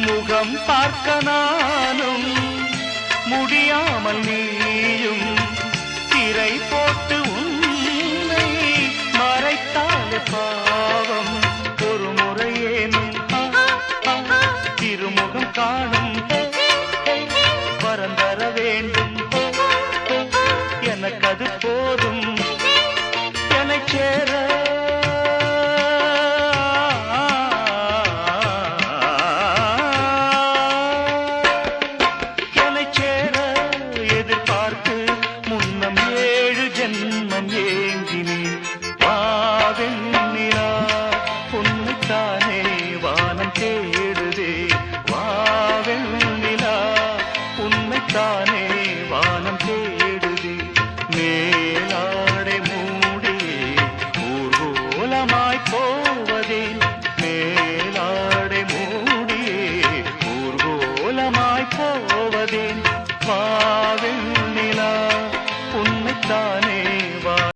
முகம் பார்க்க நானும் முடியாமல் நீயும் திரை போட்டு உன்னை மறைத்தாலே பாவம். ஒரு முறையேனும் திருமுகம் காணும் வரந்தர வேண்டும். எனக்கு அது போதும் என்னை சேர. என்னை சேர எதிர்பார்த்து முன்னம் 7 ஜென்மம் ஏங்கினேன். வாவெண்ணிலா உன்னைத்தானே வானம் தேடுதே. வாவெண்ணிலா உன்னைத்தானே வானம் தேடுதே. மேலாடை மூடியே ஊர்வலமாய் போவதேன். மேலாடை மூடியே ஊர்வலமாய் போவதேன். வாவெண்ணிலா